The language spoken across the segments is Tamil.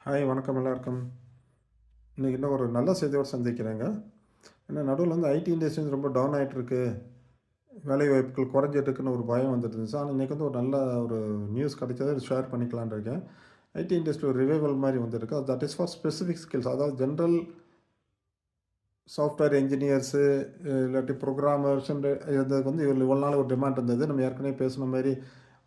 ஹாய் வணக்கம் எல்லாருக்கும். இன்றைக்கி இன்னும் ஒரு நல்ல செய்தியோடு சந்திக்கிறேங்க. ஏன்னா நடுவில் வந்து ஐடி இண்டஸ்ட்ரி வந்து ரொம்ப டவுன் ஆகிட்டுருக்கு, வேலைவாய்ப்புகள் குறைஞ்சிட்ருக்குன்னு ஒரு பயம் வந்துட்டு இருந்துச்சு. ஆனால் இன்றைக்கி வந்து ஒரு நல்ல ஒரு நியூஸ் கிடைச்சதை ஷேர் பண்ணிக்கலான்னு இருக்கேன். ஐடி இண்டஸ்ட்ரி ஒரு ரிவைவல் மாதிரி வந்துருக்கு. That is for specific skills. அதாவது ஜென்ரல் சாஃப்ட்வேர் என்ஜினியர்ஸு இல்லாட்டி ப்ரோக்ராமர்ஸுன்ற இதுக்கு வந்து இவ்வளோ நாள் ஒரு டிமாண்ட் இருந்தது. நம்ம ஏற்கனவே பேசின மாதிரி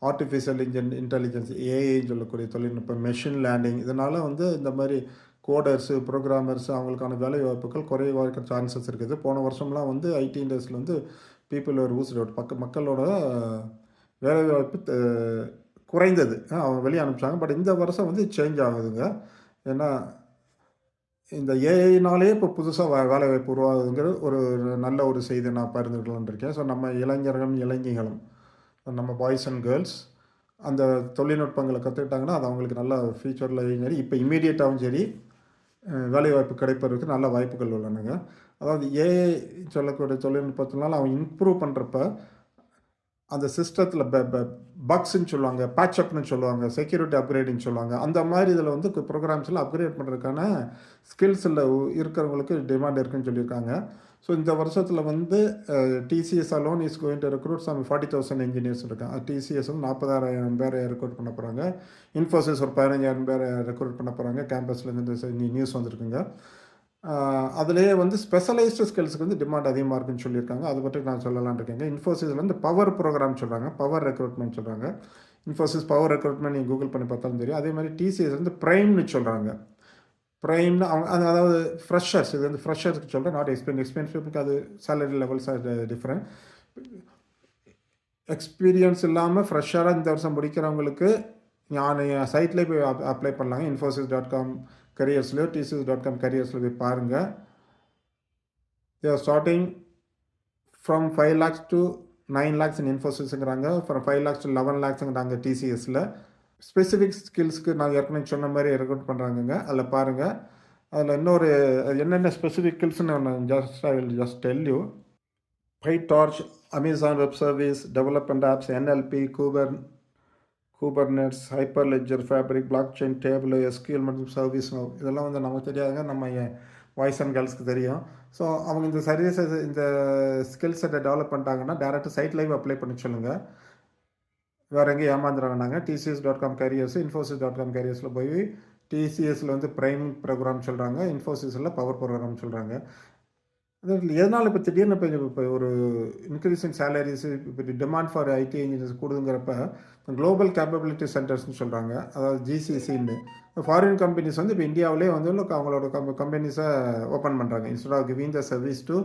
ஆர்டிஃபிஷியல் இன்டெலிஜென்ஸ் ஏஐன்னு சொல்லக்கூடிய தொழில்நுட்பம், மெஷின் லேர்னிங் இதனால் வந்து இந்த மாதிரி கோடர்ஸு, ப்ரோக்ராமர்ஸு அவங்களுக்கான வேலை வாய்ப்புகள் குறைவாக சான்சஸ் இருக்குது. போன வருஷம்லாம் வந்து ஐடி இண்டஸ்ட்ரியில் வந்து பீப்புள் ஒரு ஊஸ்ட் அவுட் மக்களோட வேலைவாய்ப்பு குறைந்தது. அவங்க வெளியே அனுப்பிச்சாங்க. பட் இந்த வருஷம் வந்து சேஞ்ச் ஆகுதுங்க. ஏன்னா இந்த ஏஐனாலே இப்போ புதுசாக வேலைவாய்ப்பு உருவாகுதுங்கிற ஒரு நல்ல ஒரு செய்தியை நான் பகிர்ந்துக்கலான்னு இருக்கேன். ஸோ நம்ம இளைஞர்களும் இளைஞிகளும் நம்ம பாய்ஸ் அண்ட் கேர்ள்ஸ் அந்த தொழில்நுட்பங்களை கற்றுக்கிட்டாங்கன்னா அது அவங்களுக்கு நல்ல ஃபியூச்சரில் சரி இப்போ இம்மீடியட்டாகவும் சரி வேலைவாய்ப்பு கிடைப்பதற்கு நல்ல வாய்ப்புகள் உள்ளனங்க. அதாவது ஏஐ சொல்லக்கூடிய தொழில்நுட்பத்தினால அவங்க இம்ப்ரூவ் பண்ணுறப்ப அந்த சிஸ்டத்தில் பக்ஸ்ன்னு சொல்லுவாங்க, பேட்சப்னு சொல்லுவாங்க, செக்யூரிட்டி அப்கிரேடுன்னு சொல்லுவாங்க. அந்த மாதிரி இதில் வந்து ப்ரோக்ராம்ஸில் அப்கிரேட் பண்ணுறதுக்கான ஸ்கில்ஸில் இருக்கிறவங்களுக்கு டிமாண்ட் இருக்குதுன்னு சொல்லியிருக்காங்க. ஸோ இந்த வருஷத்தில் வந்து TCS alone is going to recruit some 40,000 engineers இருக்காங்க. டிசிஎஸ் வந்து 40,000 பேரை ரெக்ரூட் பண்ண போகிறாங்க. இன்ஃபோசிஸ் ஒரு 15,000 பேரை ரெக்ரூட் பண்ண போகிறாங்க. கேம்பஸ்லேருந்து நியூஸ் வந்திருக்குங்க. அதிலேயே வந்து ஸ்பெஷலைஸ்டு ஸ்கில்ஸுக்கு வந்து டிமாண்ட் அதிகமாக இருக்குன்னு சொல்லியிருக்காங்க. அதை பற்றி நான் சொல்லலான்னு இருக்கேங்க. இன்ஃபோசிஸில் வந்து பவர் ப்ரோக்ராம் சொல்கிறாங்க, பவர் ரெக்ரூட்மெண்ட் சொல்கிறாங்க. இன்ஃபோசிஸ் பவர் ரெக்ரூட்மெண்ட் நீங்கள் கூகுள் பண்ணி பார்த்தாலும் தெரியும். அதே மாதிரி டிசிஎஸ் வந்து ப்ரைம்னு சொல்கிறாங்க. ப்ரைம்னு அவங்க அதாவது ஃப்ரெஷர்ஸ், இது வந்து ஃப்ரெஷர்ஸ்க்கு சொல்கிறேன், நாட் எக்ஸ்பீரியன்ஸ் பீப்புளுக்கு அது சேலரி லெவல்ஸ் டிஃப்ரெண்ட். எக்ஸ்பீரியன்ஸ் இல்லாமல் ஃப்ரெஷ்ஷராக இந்த வருஷம் முடிக்கிறவங்களுக்கு நான் சைட்லேயே போய் அப்ளை பண்ணலாங்க. infosys.com கரியர்ஸ்லையோ tcs.com கரியர்ஸில் போய் பாருங்கள். They are starting from 5 lakhs to 9 lakhs in இன்ஃபோசிஸ்ங்கிறாங்க. ஃப்ரம் 5 lakhs to 11 lakhsங்கிறாங்க டிசிஎஸில். ஸ்பெசிஃபிக் ஸ்கில்ஸ்க்கு நான் ஏற்கனவே சொன்ன மாதிரி ரெக்ரூட் பண்ணுறாங்கங்க. அதில் பாருங்கள். அதில் இன்னொரு என்னென்ன ஸ்பெசிஃபிக் ஸ்கில்ஸ்னு நான் just tell you. PyTorch, Amazon Web Service, Development Apps, NLP, Kubernetes, Hyperledger, Fabric, Blockchain, Table, SQL மற்றும் சர்வீஸ் இதெல்லாம் வந்து நமக்கு தெரியாதுங்க. நம்ம பாய்ஸ் அண்ட் கேர்ள்ஸ்க்கு தெரியும். ஸோ அவங்க இந்த சர்வீஸஸ் இந்த ஸ்கில் செட்டை டெவலப் பண்ணிட்டாங்கன்னா டேரெக்டாக சைட் லைவ் அப்ளை பண்ணி சொல்லுங்கள். வேறு எங்கேயும் ஏமாந்துடுறாங்க. TCS.com கரியர்ஸ், Infosys.com கரியர்ஸில் போய் டிசிஎஸில் வந்து ப்ரைம் ப்ரோக்ராம் சொல்கிறாங்க, இன்ஃபோசிஸில் பவர் ப்ரோக்ராம் சொல்கிறாங்க. எதனால் இப்போ திடீர்னு இப்போ ஒரு இன்க்ரீஸிங் சேலரிஸ் இப்போ டிமாண்ட் ஃபார் ஐடி இன்ஜினியர்ஸ் கூடுதுங்கிறப்ப குளோபல் கேப்பபிலிட்டி சென்டர்ஸ்னு சொல்கிறாங்க, அதாவது ஜிசிசின்னு. ஃபாரின் கம்பெனிஸ் வந்து இப்போ இந்தியாவிலே வந்து அவங்களோட கம்பெனிஸை ஓப்பன் பண்ணுறாங்க. Instead of giving the service to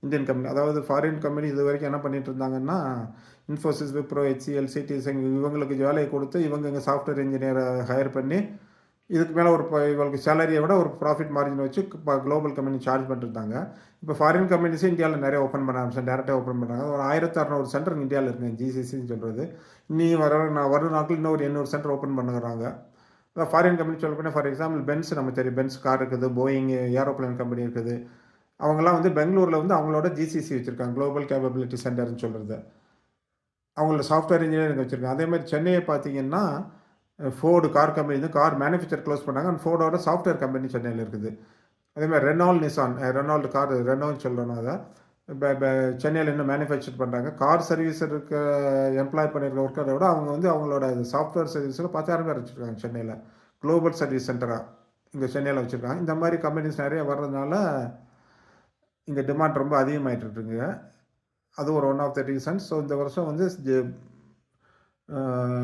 Indian company. அதாவது ஃபாரின் கம்பெனி இது வரைக்கும் என்ன பண்ணிட்டு இருந்தாங்கன்னா, இன்ஃபோசிஸ், விப்ரோ, HCL, சிடிஎஸ் இவங்களுக்கு வேலையை கொடுத்து இவங்க இங்கே சாஃப்ட்வேர் இன்ஜினியரை ஹையர் பண்ணி இதுக்கு மேலே ஒரு இவங்களுக்கு சேலரியை விட ஒரு ப்ராஃபிட் மார்ஜின் வச்சு இப்போ குளோபல் கம்பெனி சார்ஜ் பண்ணிருந்தாங்க. இப்போ ஃபாரின் கம்பெனிஸும் இந்தியாவில் நிறைய ஓப்பன் பண்ண ஆரம்பிச்சேன், டேரெக்டாக ஓப்பன் பண்ணுறாங்க. ஒரு 1600 சென்டர் இந்தியாவில் இருக்குங்க, ஜிசிசின்னு சொல்கிறது. வரும் நாட்கள் இன்னும் ஒரு 800 சென்டர் ஓப்பன் பண்ணுறாங்க. ஃபாரின் கம்பெனி சொல்ல போனால் ஃபார் எக்ஸாம்பிள் பென்ஸ் நம்ம தெரியும், பென்ஸ் கார் இருக்குது, போயிங் ஏரோப்ளைன் கம்பெனி இருக்குது. அவங்கெல்லாம் வந்து பெங்களூரில் வந்து அவங்களோட ஜிசிசி வச்சுருக்காங்க, குளோபல் கேப்பபிலிட்டி சென்டர்னு சொல்கிறது. அவங்களோட சாஃப்ட்வேர் இன்ஜினியரிங் வச்சுருக்காங்க. அதே மாதிரி சென்னையை பார்த்தீங்கன்னா ஃபோர்டு கார் கம்பெனி வந்து கார் மேனுஃபேக்சர் க்ளோஸ் பண்ணாங்க. அந்த ஃபோர்டோட சாஃப்ட்வேர் கம்பெனி சென்னையில் இருக்குது. அதேமாதிரி ரெனால்ட் நிசான், ரெனால்டு கார் ரெனோன்னு சொல்கிறோம். அதை இப்போ சென்னையில் இன்னும் மேனுஃபேக்சர் பண்ணுறாங்க. கார் சர்வீஸ் இருக்க எம்ப்ளாய் பண்ணியிருக்க ஒர்க்கரை விட அவங்க வந்து அவங்களோட சாஃப்ட்வேர் சர்வீஸில் 10,000 பேர் வச்சுருக்காங்க சென்னையில். குளோபல் சர்வீஸ் சென்டராக இங்கே சென்னையில் வச்சுருக்காங்க. இந்த மாதிரி கம்பெனிஸ் நிறைய வர்றதுனால இங்கே டிமாண்ட் ரொம்ப அதிகமாகிட்டு இருக்குங்க. அது ஒரு one of the reasons. So இந்த வருஷம் வந்து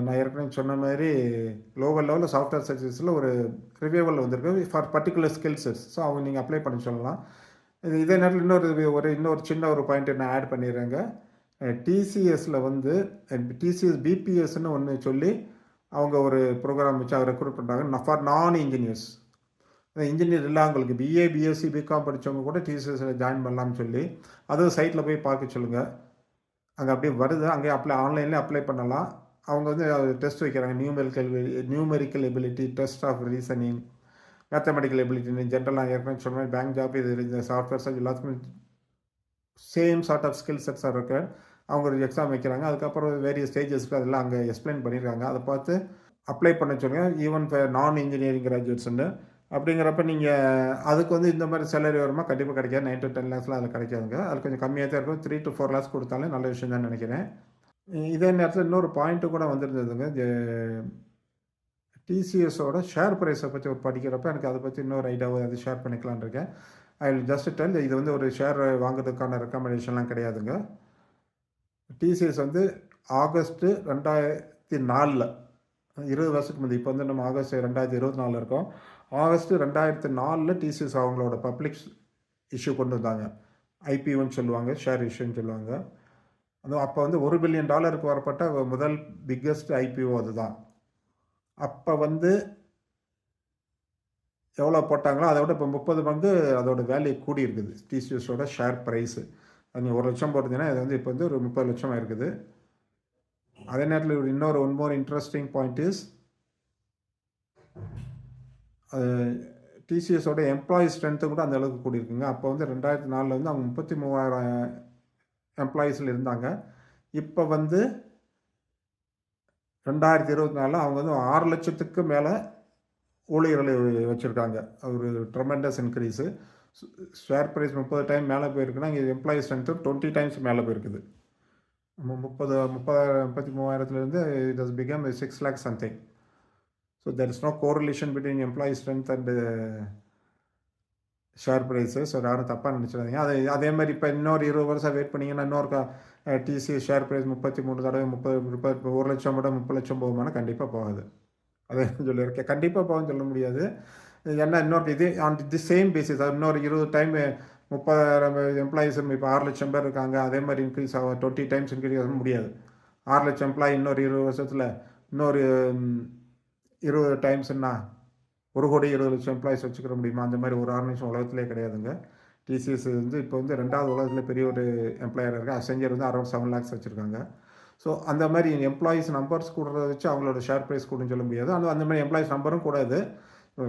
நான் ஏற்கனவே சொன்ன மாதிரி குளோபல் லெவலில் சாஃப்ட்வேர் சர்வீஸில் ஒரு ரிவைவல் வந்திருக்கு ஃபார் பர்டிகுலர் ஸ்கில்ஸஸ். ஸோ அவங்க நீங்கள் அப்ளை பண்ணி சொல்லலாம். இதே நேரத்தில் இன்னொரு சின்ன ஒரு பாயிண்ட்டை நான் ஆட் பண்ணிடுறேங்க. டிசிஎஸில் வந்து டிசிஎஸ் பிபிஎஸ்ன்னு ஒன்று சொல்லி அவங்க ஒரு ப்ரோக்ராம் வச்சு அவங்க ரெக்ரூட் பண்ணுறாங்க ஃபார் நான் இன்ஜினியர்ஸ். இன்ஜினியர் இல்லாதவங்களுக்கு பிஏ, பிஎஸ்சி, பிகாம் படித்தவங்க கூட டிசிஎஸில் ஜாயின் பண்ணலாம்னு சொல்லி அதுவும் சைட்டில் போய் பார்க்க சொல்லுங்கள். அங்கே அப்படியே வருது, அங்கேயே ஆன்லைன்லேயே அப்ளை பண்ணலாம். அவங்க வந்து டெஸ்ட் வைக்கிறாங்க, numerical ability, test of reasoning, mathematical ability, ஜென்ரலாக ஏற்கனவே சொன்ன மாதிரி பேங்க் ஜாப், இது இந்த சாஃப்ட்வேர்ஸ் எல்லாத்துக்குமே சேம் சார்ட் ஆஃப் ஸ்கில் செட்ஸாக இருக்கு. அவங்க ஒரு எக்ஸாம் வைக்கிறாங்க. அதுக்கப்புறம் வேரியஸ் ஸ்டேஜஸ்க்கு அதெல்லாம் அங்கே எக்ஸ்பிளைன் பண்ணியிருக்காங்க. அதை பார்த்து அப்ளை பண்ண சொல்லுங்கள். ஈவன் நான் இன்ஜினியரிங் கிராஜுவேட்ஸுன்னு. அப்படிங்கிறப்ப நீங்கள் அதுக்கு வந்து இந்த மாதிரி சேலரி வருமா கண்டிப்பாக கிடைக்காது. 9 to 10 லேக்ஸ்லாம் அதில் கிடைக்காதுங்க. அது கொஞ்சம் கம்மியாக தான் இருக்கும். 3 to 4 லேக்ஸ் கொடுத்தாலே நல்ல விஷயம் தான் நினைக்கிறேன். இதே நேரத்தில் இன்னொரு பாயிண்ட்டு கூட வந்திருந்ததுங்க. டிசிஎஸோட ஷேர் ப்ரைஸை பற்றி ஒரு படிக்கிறப்ப எனக்கு அதை பற்றி இன்னொரு ஐடியாவை அது ஷேர் பண்ணிக்கலான்னு இருக்கேன். ஐ வில் ஜஸ்ட் டெல், இது வந்து ஒரு ஷேர் வாங்குறதுக்கான ரெக்கமெண்டேஷன்லாம் கிடையாதுங்க. டிசிஎஸ் வந்து ஆகஸ்ட்டு 2004 20 வருஷத்துக்கு முந்தைய, இப்போ வந்து நம்ம ஆகஸ்ட் 2024 இருக்கோம். ஆகஸ்ட் 2004 டிசிஎஸ் அவங்களோட பப்ளிக் இஷ்யூ கொண்டு வந்தாங்க. ஐபிஓன்னு சொல்லுவாங்க, ஷேர் இஷ்யூன்னு சொல்லுவாங்க. அதுவும் அப்போ வந்து $1 பில்லியன் வரப்பட்ட முதல் பிக்கஸ்ட் ஐபிஓ அதுதான். அப்போ வந்து எவ்வளோ போட்டாங்களோ அதை விட இப்போ 30 மடங்கு அதோட வேல்யூ கூடி இருக்குது. டிசிஎஸோட ஷேர் ப்ரைஸு அது நீங்கள் 1 லட்சம் போட்டிங்கன்னா இது வந்து இப்போ வந்து ஒரு 30 லட்சமாக இருக்குது. அதே நேரத்தில் இன்னொரு one more interesting point is, டிசிஎஸோட எம்ப்ளாயி ஸ்ட்ரென்த்து கூட அந்த அளவுக்கு கூடியிருக்குங்க. அப்போ வந்து 2004 வந்து அவங்க 33,000 எம்ப்ளாயீஸில் இருந்தாங்க. இப்போ வந்து 2024 அவங்க வந்து 6 லட்சத்துக்கு மேலே ஊழியர்களை வச்சுருக்காங்க. ஒரு tremendous increase. Share price 30 time மேலே போயிருக்குன்னா இங்கே எம்ப்ளாயி ஸ்ட்ரென்த்து 20 டைம்ஸ் மேலே போயிருக்குது. 33,000 it has become 6 lakhs something. So there is no correlation between employee strength and share price. So யாரும் தப்பாக நினச்சிடாதீங்க. அதே மாதிரி இப்போ இன்னொரு 20 வருஷம் வெயிட் பண்ணிங்கன்னா இன்னொரு டிசி ஷேர் ப்ரைஸ் 33 தடவை 30 1 லட்சம் கூட 30 லட்சம் போகுமானா கண்டிப்பாக போகாது. அதை சொல்லியிருக்கேன். கண்டிப்பாக போகும்னு சொல்ல முடியாது. ஏன்னா இன்னொரு இது ஆன் தி சேம் பேசிஸ், இன்னொரு 20 டைம் 30,000 எம்ப்ளாயீஸ் இப்போ 6 லட்சம் பேர் இருக்காங்க. அதே மாதிரி இன்க்ரீஸ் ஆகும், 20 டைம்ஸ் இன்க்ரீஸ் ஆக முடியாது. 6 லட்சம் எம்ப்ளாயி இன்னொரு 20 வருஷத்தில் இன்னொரு 20 டைம்ஸ்ன்னா 1,20,00,000 எம்ப்ளாயிஸ் வச்சுக்கிற முடியுமா? அந்த மாதிரி ஒரு ஆர்கனைசேஷன் உலகத்திலே கிடையாதுங்க. டிசிஎஸ் வந்து இப்போ வந்து 2வது உலகத்தில் பெரிய ஒரு எம்ப்ளாயர் இருக்குது. அசெஞ்சர் வந்து அரௌண்ட் 7 லேக்ஸ் வச்சுருக்காங்க. ஸோ அந்த மாதிரி எம்ப்ளாயீஸ் நம்பர்ஸ் கூடுறத வச்சு அவங்களோட ஷேர் ப்ரைஸ் கூடன்னு சொல்ல முடியாது. ஆனால் அந்த மாதிரி எம்ப்ளாயீஸ் நம்பரும் கூடாது.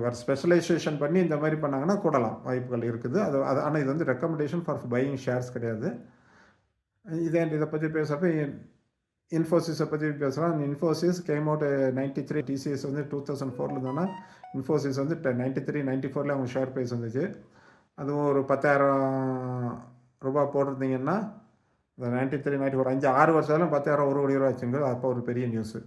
வேறு ஸ்பெஷலைசேஷன் பண்ணி இந்த மாதிரி பண்ணாங்கன்னா கூடலாம், வாய்ப்புகள் இருக்குது. அது ஆனால் இது வந்து ரெக்கமெண்டேஷன் ஃபார் பையிங் ஷேர்ஸ் கிடையாது. இதை பற்றி பேசுகிறப்ப இன்ஃபோசிஸை பற்றி பேசுகிறோம். இன்ஃபோசிஸ் கேம் அவுட் 93, டிசிஎஸ் வந்து 2004 இருந்தோன்னா இன்ஃபோசிஸ் வந்து 93, 94 அவங்க ஷேர் ப்ரைஸ் வந்துச்சு. அதுவும் ஒரு 10,000 ரூபாய் போட்டிருந்தீங்கன்னா இந்த 93, 94 5-6 வருஷத்துல 10,000 1 கோடி ரூபா ஆச்சுங்க. அப்போ ஒரு பெரிய நியூஸு.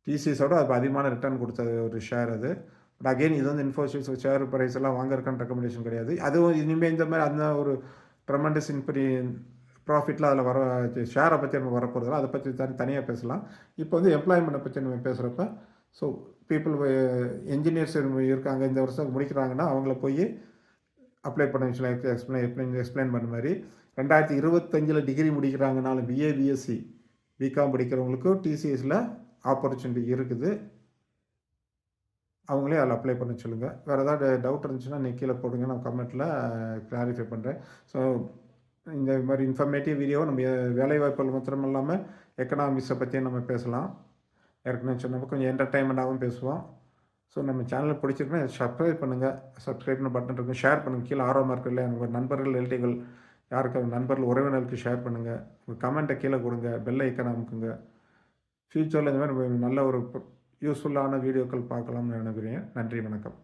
டிசிஎஸோட அது அதிகமான ரிட்டர்ன் கொடுத்தது ஒரு ஷேர் அது. பட் அகெயின் இது வந்து இன்ஃபோசிஸ் ஷேர் ப்ரைஸ் எல்லாம் வாங்குறதுக்கான ரெக்கமெண்டேஷன் கிடையாது. அதுவும் இனிமேல் இந்த மாதிரி அந்த ஒரு ட்ரெமெண்டஸ் ப்ராஃபிட்டில் அதில் வர ஷேரை பற்றி நம்ம வரப்போகிறதில்ல. அதை பற்றி தனியாக பேசலாம். இப்போ வந்து எம்ப்ளாய்மெண்ட்டை பற்றி நம்ம பேசுகிறப்ப, ஸோ பீப்புள் என்ஜினியர்ஸ் இருக்காங்க, இந்த வருஷம் முடிக்கிறாங்கன்னா அவங்கள போய் அப்ளை பண்ண எக்ஸ்பிளைன் பண்ண மாதிரி 2025 டிகிரி முடிக்கிறாங்கனாலும் பிஏ, பிஎஸ்சி, பிகாம் படிக்கிறவங்களுக்கும் டிசிஎஸில் ஆப்பர்ச்சுனிட்டி இருக்குது. அவங்களே அதில் அப்ளை பண்ண சொல்லுங்கள். வேறு ஏதாவது டவுட் இருந்துச்சுன்னா நீங்கள் கீழே போடுங்க, நான் கமெண்ட்டில் கிளாரிஃபை பண்ணுறேன். ஸோ இந்த மாதிரி இன்ஃபர்மேட்டிவ் வீடியோ நம்ம வேலைவாய்ப்புகள் மாத்திரம் இல்லாமல் எக்கனாமிக்ஸை பற்றியும் நம்ம பேசலாம். ஏற்கனவே சொன்னப்போ கொஞ்சம் என்டர்டைன்மெண்ட்டாகவும் பேசுவோம். ஸோ நம்ம சேனல் பிடிச்சிருக்குன்னா சப்ஸ்கிரைப் பண்ணுங்கள். சப்ஸ்கிரைப்னு பட்டன் இருக்கும், ஷேர் பண்ணுங்கள். கீழே ஆர்வமாக இருக்குது இல்லை உங்கள் நண்பர்கள், ரிலேட்டிவ்கள் யாருக்காவது நண்பர்கள், உறவினர்களுக்கு ஷேர் பண்ணுங்கள். உங்கள் கமெண்ட்டை கீழே கொடுங்க, பெல் ஐக்கனை அமுக்குங்க. ஃப்யூச்சரில் இந்த மாதிரி நல்ல ஒரு யூஸ்ஃபுல்லான வீடியோக்கள் பார்க்கலாம்னு நினைக்கிறேன். நன்றி, வணக்கம்.